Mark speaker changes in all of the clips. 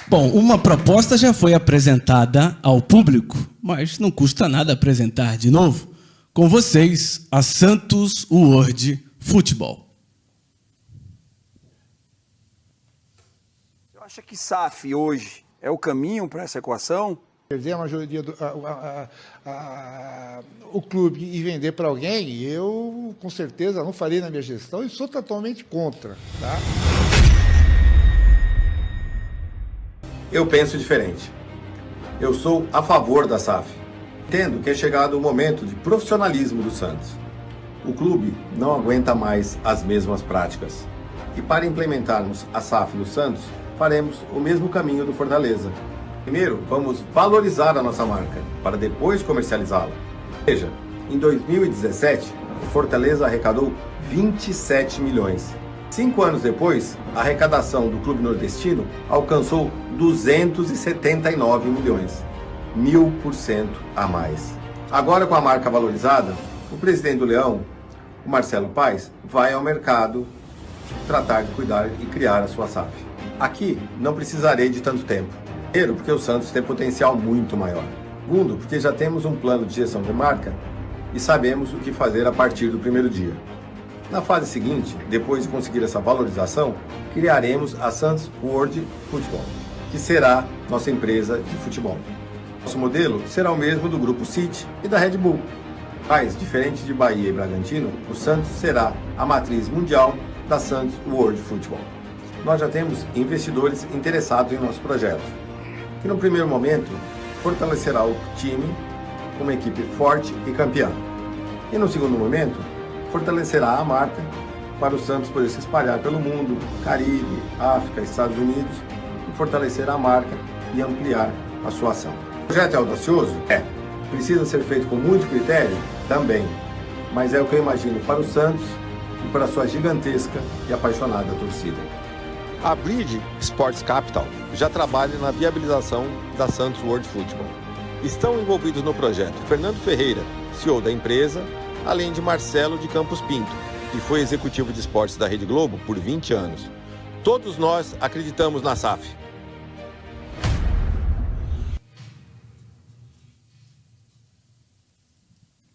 Speaker 1: Bom, uma proposta já foi apresentada ao público, mas não custa nada apresentar de novo. Com vocês, a Santos World Futebol.
Speaker 2: Você acha que SAF hoje é o caminho para essa equação?
Speaker 3: Perder a maioria o clube e vender para alguém, eu com certeza não farei na minha gestão e sou totalmente contra. Tá?
Speaker 4: Eu penso diferente. Eu sou a favor da SAF. Entendo que é chegado o momento de profissionalismo do Santos. O clube não aguenta mais as mesmas práticas. E para implementarmos a SAF do Santos, faremos o mesmo caminho do Fortaleza. Primeiro, vamos valorizar a nossa marca, para depois comercializá-la. Veja, em 2017, o Fortaleza arrecadou 27 milhões. 5 anos depois, a arrecadação do clube nordestino alcançou 279 milhões. 1000% a mais. Agora, com a marca valorizada, o presidente do Leão, o Marcelo Paes, vai ao mercado tratar de cuidar e criar a sua SAF. Aqui, não precisarei de tanto tempo. Primeiro, porque o Santos tem potencial muito maior. Segundo, porque já temos um plano de gestão de marca e sabemos o que fazer a partir do primeiro dia. Na fase seguinte, depois de conseguir essa valorização, criaremos a Santos World Futebol, que será nossa empresa de futebol. Nosso modelo será o mesmo do Grupo City e da Red Bull. Mas, diferente de Bahia e Bragantino, o Santos será a matriz mundial da Santos World Futebol. Nós já temos investidores interessados em nosso projeto, que no primeiro momento fortalecerá o time com uma equipe forte e campeã. E no segundo momento, fortalecerá a marca para o Santos poder se espalhar pelo mundo, Caribe, África, Estados Unidos, e fortalecer a marca e ampliar a sua ação. O projeto é audacioso? É. Precisa ser feito com muito critério? Também. Mas é o que eu imagino para o Santos e para a sua gigantesca e apaixonada torcida.
Speaker 5: A Bridge Sports Capital já trabalha na viabilização da Santos World Futebol. Estão envolvidos no projeto Fernando Ferreira, CEO da empresa, além de Marcelo de Campos Pinto, que foi executivo de esportes da Rede Globo por 20 anos. Todos nós acreditamos na SAF.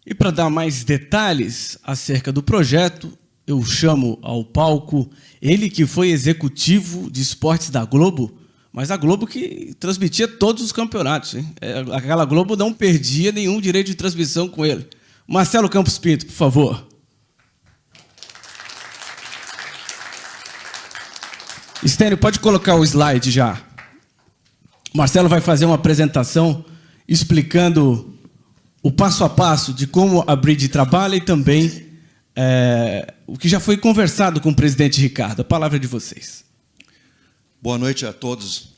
Speaker 1: E para dar mais detalhes acerca do projeto, eu chamo ao palco ele que foi executivo de esportes da Globo, mas a Globo que transmitia todos os campeonatos, hein? Aquela Globo não perdia nenhum direito de transmissão com ele. Marcelo Campos Pinto, por favor. Estênio, pode colocar o slide já. O Marcelo vai fazer uma apresentação explicando o passo a passo de como a Bridge trabalha e também o que já foi conversado com o presidente Ricardo. A palavra é de vocês.
Speaker 6: Boa noite a todos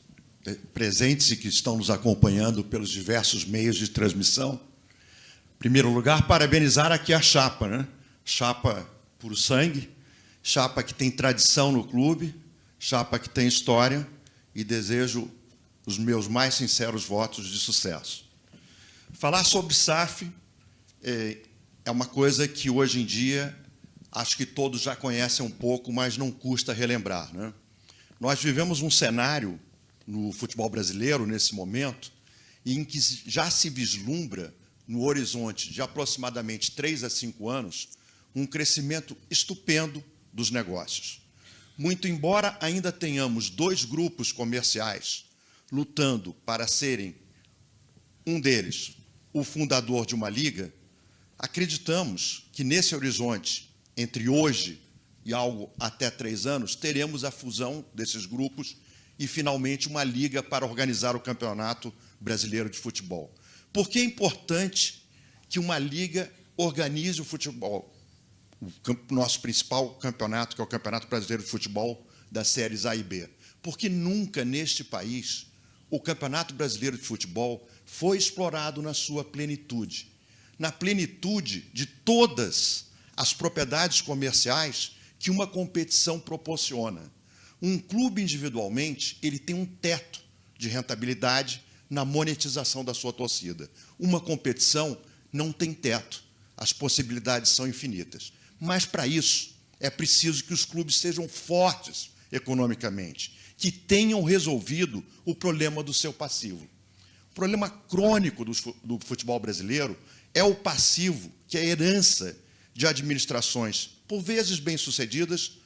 Speaker 6: presentes e que estão nos acompanhando pelos diversos meios de transmissão. Em primeiro lugar, parabenizar aqui a chapa, né? Chapa puro sangue, chapa que tem tradição no clube, chapa que tem história, e desejo os meus mais sinceros votos de sucesso. Falar sobre SAF é uma coisa que, hoje em dia, acho que todos já conhecem um pouco, mas não custa relembrar, né? Nós vivemos um cenário no futebol brasileiro, nesse momento, em que já se vislumbra, no horizonte de aproximadamente 3 a 5 anos, um crescimento estupendo dos negócios. Muito embora ainda tenhamos 2 grupos comerciais lutando para serem, um deles, o fundador de uma liga, acreditamos que nesse horizonte, entre hoje e algo até 3 anos, teremos a fusão desses grupos e, finalmente, uma liga para organizar o Campeonato Brasileiro de Futebol. Por que é importante que uma liga organize o futebol? O nosso principal campeonato, que é o Campeonato Brasileiro de Futebol das séries A e B. Porque nunca, neste país, o Campeonato Brasileiro de Futebol foi explorado na sua plenitude. Na plenitude de todas as propriedades comerciais que uma competição proporciona. Um clube, individualmente, ele tem um teto de rentabilidade na monetização da sua torcida. Uma competição não tem teto, as possibilidades são infinitas. Mas, para isso, é preciso que os clubes sejam fortes economicamente. que tenham resolvido o problema do seu passivo. O problema crônico do futebol brasileiro é o passivo, que é a herança de administrações, por vezes bem-sucedidas,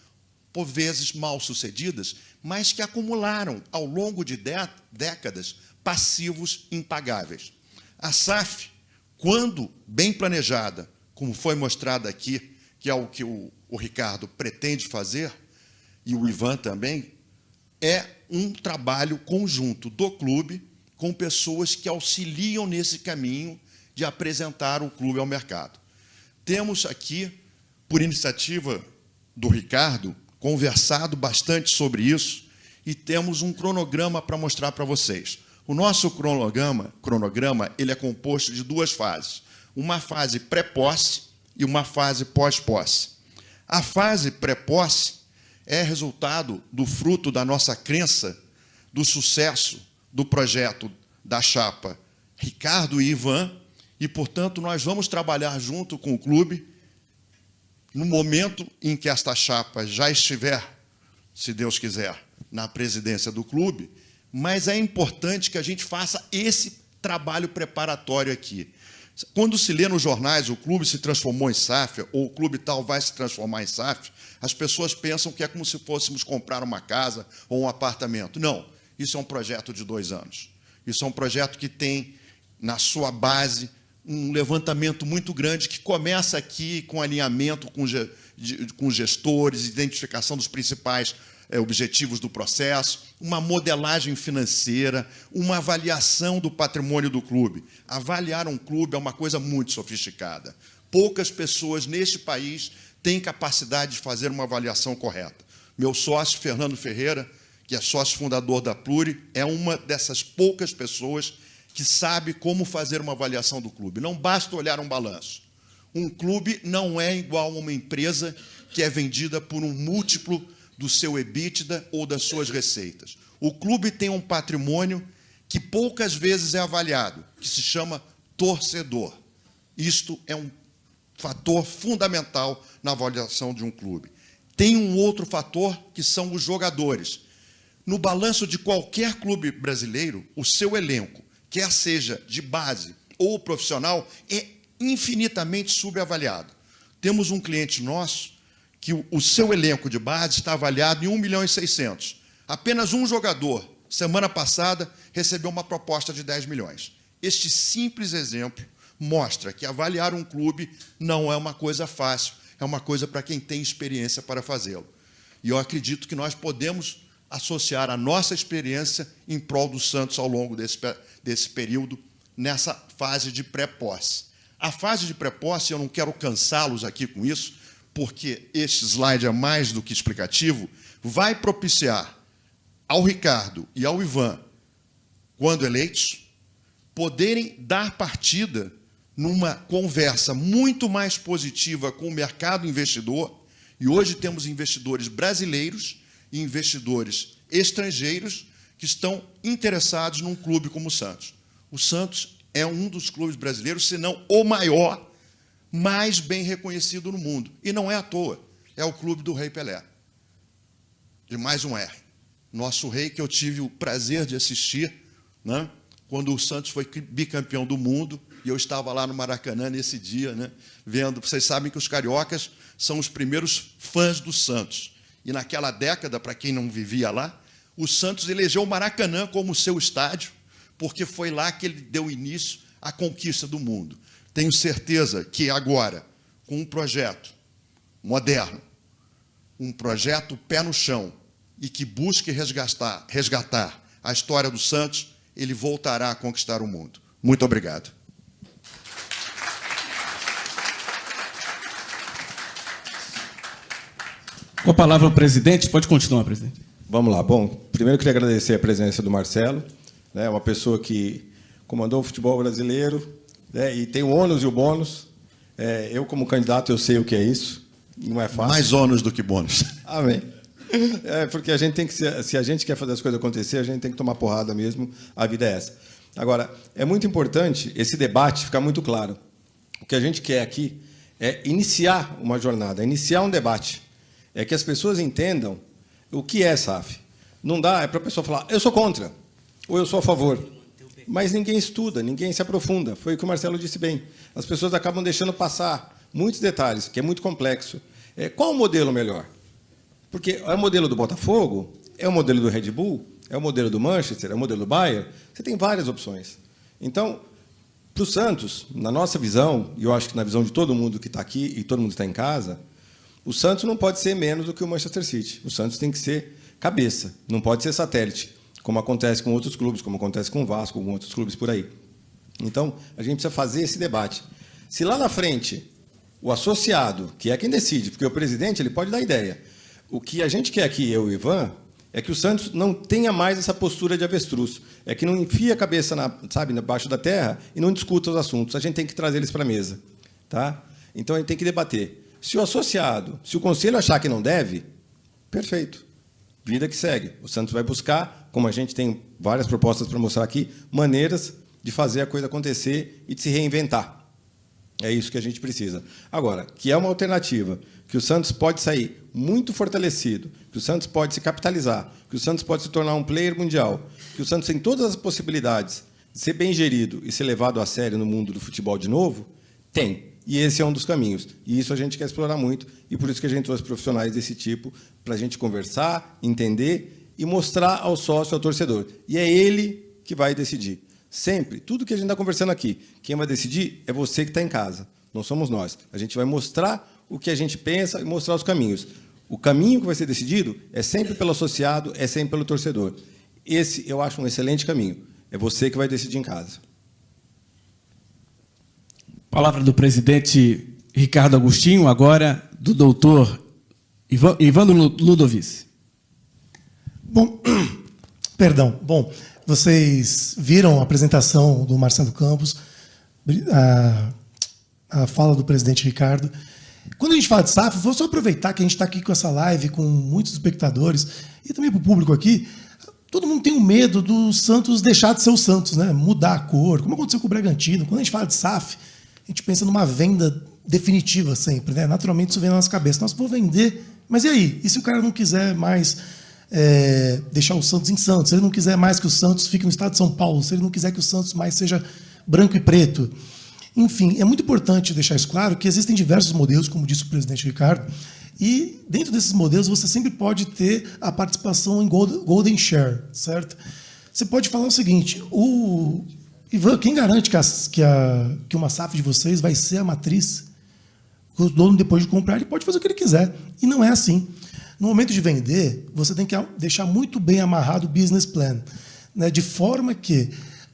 Speaker 6: por vezes mal-sucedidas, mas que acumularam, ao longo de décadas, passivos impagáveis. A SAF, quando bem planejada, como foi mostrado aqui, que é o que o Ricardo pretende fazer, e o Ivan também, é um trabalho conjunto do clube com pessoas que auxiliam nesse caminho de apresentar o clube ao mercado. Temos aqui, por iniciativa do Ricardo, conversado bastante sobre isso e temos um cronograma para mostrar para vocês. O nosso cronograma ele é composto de duas fases. Uma fase pré-posse e uma fase pós-posse. A fase pré-posse é resultado do fruto da nossa crença do sucesso do projeto da chapa Ricardo e Ivan, e, portanto, nós vamos trabalhar junto com o clube no momento em que esta chapa já estiver, se Deus quiser, na presidência do clube, mas é importante que a gente faça esse trabalho preparatório aqui. Quando se lê nos jornais o clube se transformou em SAF, ou o clube tal vai se transformar em SAF, as pessoas pensam que é como se fôssemos comprar uma casa ou um apartamento. Não, isso é um projeto de 2 anos. Isso é um projeto que tem, na sua base, um levantamento muito grande que começa aqui com alinhamento com gestores, identificação dos principais objetivos do processo, uma modelagem financeira, uma avaliação do patrimônio do clube. Avaliar um clube é uma coisa muito sofisticada. Poucas pessoas neste país têm capacidade de fazer uma avaliação correta. Meu sócio, Fernando Ferreira, que é sócio fundador da Pluri, é uma dessas poucas pessoas que sabe como fazer uma avaliação do clube. Não basta olhar um balanço. Um clube não é igual a uma empresa que é vendida por um múltiplo do seu EBITDA ou das suas receitas. O clube tem um patrimônio que poucas vezes é avaliado, que se chama torcedor. Isto é um fator fundamental na avaliação de um clube. Tem um outro fator, que são os jogadores. No balanço de qualquer clube brasileiro, o seu elenco, quer seja de base ou profissional, é infinitamente subavaliado. Temos um cliente nosso que o seu elenco de base está avaliado em 1.600.000. Apenas um jogador, semana passada, recebeu uma proposta de 10 milhões. Este simples exemplo mostra que avaliar um clube não é uma coisa fácil, é uma coisa para quem tem experiência para fazê-lo. E eu acredito que nós podemos associar a nossa experiência em prol do Santos ao longo desse período, nessa fase de pré-posse. A fase de pré-posse, eu não quero cansá-los aqui com isso, porque este slide é mais do que explicativo, vai propiciar ao Ricardo e ao Ivan, quando eleitos, poderem dar partida numa conversa muito mais positiva com o mercado investidor, e hoje temos investidores brasileiros e investidores estrangeiros que estão interessados num clube como o Santos. O Santos é um dos clubes brasileiros, se não o maior, mais bem reconhecido no mundo. E não é à toa, é o clube do Rei Pelé. De mais um R. Nosso rei, que eu tive o prazer de assistir, né, quando o Santos foi bicampeão do mundo, e eu estava lá no Maracanã nesse dia, né, vendo. Vocês sabem que os cariocas são os primeiros fãs do Santos. E naquela década, para quem não vivia lá, o Santos elegeu o Maracanã como seu estádio, porque foi lá que ele deu início à conquista do mundo. Tenho certeza que agora, com um projeto moderno, um projeto pé no chão, e que busque resgatar a história do Santos, ele voltará a conquistar o mundo. Muito obrigado.
Speaker 1: Com a palavra o presidente. Pode continuar, presidente.
Speaker 7: Vamos lá. Bom, primeiro eu queria agradecer a presença do Marcelo, né, uma pessoa que comandou o futebol brasileiro, né, e tem o ônus e o bônus. Eu, como candidato, eu sei o que é isso. Não é fácil.
Speaker 6: Mais ônus do que bônus.
Speaker 7: Amém. Porque a gente tem que, se a gente quer fazer as coisas acontecer, a gente tem que tomar porrada mesmo. A vida é essa. Agora, é muito importante esse debate ficar muito claro. O que a gente quer aqui é iniciar uma jornada, iniciar um debate. É que as pessoas entendam o que é SAF. Não dá, é para a pessoa falar, eu sou contra, ou eu sou a favor. Mas ninguém estuda, ninguém se aprofunda. Foi o que o Marcelo disse bem. As pessoas acabam deixando passar muitos detalhes, que é muito complexo. Qual o modelo melhor? Porque é o modelo do Botafogo, é o modelo do Red Bull, é o modelo do Manchester, é o modelo do Bayern. Você tem várias opções. Então, para o Santos, na nossa visão, e eu acho que na visão de todo mundo que está aqui e todo mundo que está em casa, o Santos não pode ser menos do que o Manchester City. O Santos tem que ser cabeça, não pode ser satélite, como acontece com outros clubes, como acontece com o Vasco, com outros clubes por aí. Então, a gente precisa fazer esse debate. Se lá na frente, o associado, que é quem decide, porque o presidente ele pode dar ideia, o que a gente quer aqui, eu e o Ivan, é que o Santos não tenha mais essa postura de avestruz, é que não enfia a cabeça debaixo da terra e não discuta os assuntos. A gente tem que trazer eles para a mesa. Tá? Então, a gente tem que debater. Se o associado, se o conselho achar que não deve, perfeito. Vida que segue. O Santos vai buscar, como a gente tem várias propostas para mostrar aqui, maneiras de fazer a coisa acontecer e de se reinventar. É isso que a gente precisa. Agora, que é uma alternativa, que o Santos pode sair muito fortalecido, que o Santos pode se capitalizar, que o Santos pode se tornar um player mundial, que o Santos tem todas as possibilidades de ser bem gerido e ser levado a sério no mundo do futebol de novo, tem. E esse é um dos caminhos. E isso a gente quer explorar muito, e por isso que a gente trouxe profissionais desse tipo, para a gente conversar, entender e mostrar ao sócio, ao torcedor. E é ele que vai decidir. Sempre, tudo que a gente está conversando aqui, quem vai decidir é você que está em casa, não somos nós. A gente vai mostrar o que a gente pensa e mostrar os caminhos. O caminho que vai ser decidido é sempre pelo associado, é sempre pelo torcedor. Esse eu acho um excelente caminho. É você que vai decidir em casa.
Speaker 1: Palavra do presidente Ricardo Agostinho, agora do doutor Ivandro Ludovici.
Speaker 8: Bom, perdão. Bom, vocês viram a apresentação do Marcelo Campos, a fala do presidente Ricardo. Quando a gente fala de SAF, vou só aproveitar que a gente está aqui com essa live, com muitos espectadores, e também para o público aqui. Todo mundo tem o medo do Santos deixar de ser o Santos, né? Mudar a cor, como aconteceu com o Bragantino. Quando a gente fala de SAF, a gente pensa numa venda definitiva sempre, né? Naturalmente isso vem na nossa cabeça. Nós vamos vender, mas e aí? E se o cara não quiser mais deixar o Santos em Santos? Se ele não quiser mais que o Santos fique no estado de São Paulo? Se ele não quiser que o Santos mais seja branco e preto? Enfim, é muito importante deixar isso claro, que existem diversos modelos, como disse o presidente Ricardo, e dentro desses modelos você sempre pode ter a participação em Golden Share, certo? Você pode falar o seguinte, Ivan, quem garante que uma SAF de vocês vai ser a matriz? O dono, depois de comprar, ele pode fazer o que ele quiser. E não é assim. No momento de vender, você tem que deixar muito bem amarrado o business plan, né, de forma que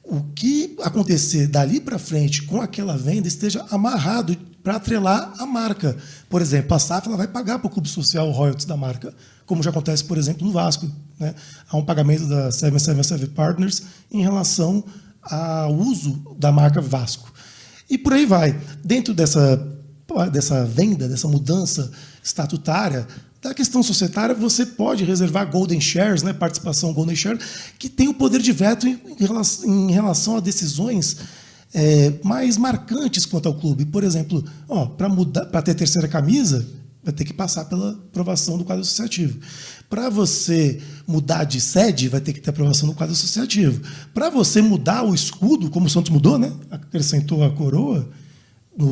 Speaker 8: o que acontecer dali para frente com aquela venda esteja amarrado para atrelar a marca. Por exemplo, a SAF ela vai pagar para o clube social o royalties da marca, como já acontece, por exemplo, no Vasco. Né? Há um pagamento da 777 Partners em relação ao uso da marca Vasco. E por aí vai. Dentro dessa venda, dessa mudança estatutária, da questão societária, você pode reservar Golden Shares, né, participação Golden Share, que tem o poder de veto em relação a decisões mais marcantes quanto ao clube. Por exemplo, para ter terceira camisa, vai ter que passar pela aprovação do quadro associativo. Para você mudar de sede, vai ter que ter aprovação do quadro associativo. Para você mudar o escudo, como o Santos mudou, né, acrescentou a coroa,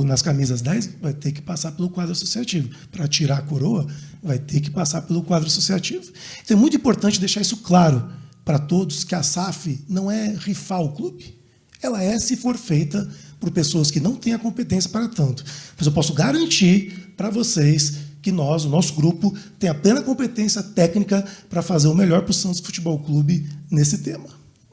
Speaker 8: nas camisas 10, vai ter que passar pelo quadro associativo. Para tirar a coroa, vai ter que passar pelo quadro associativo. Então é muito importante deixar isso claro para todos, que a SAF não é rifar o clube. Ela é se for feita por pessoas que não têm a competência para tanto. Mas eu posso garantir para vocês que o nosso grupo, tem a plena competência técnica para fazer o melhor para o Santos Futebol Clube nesse tema.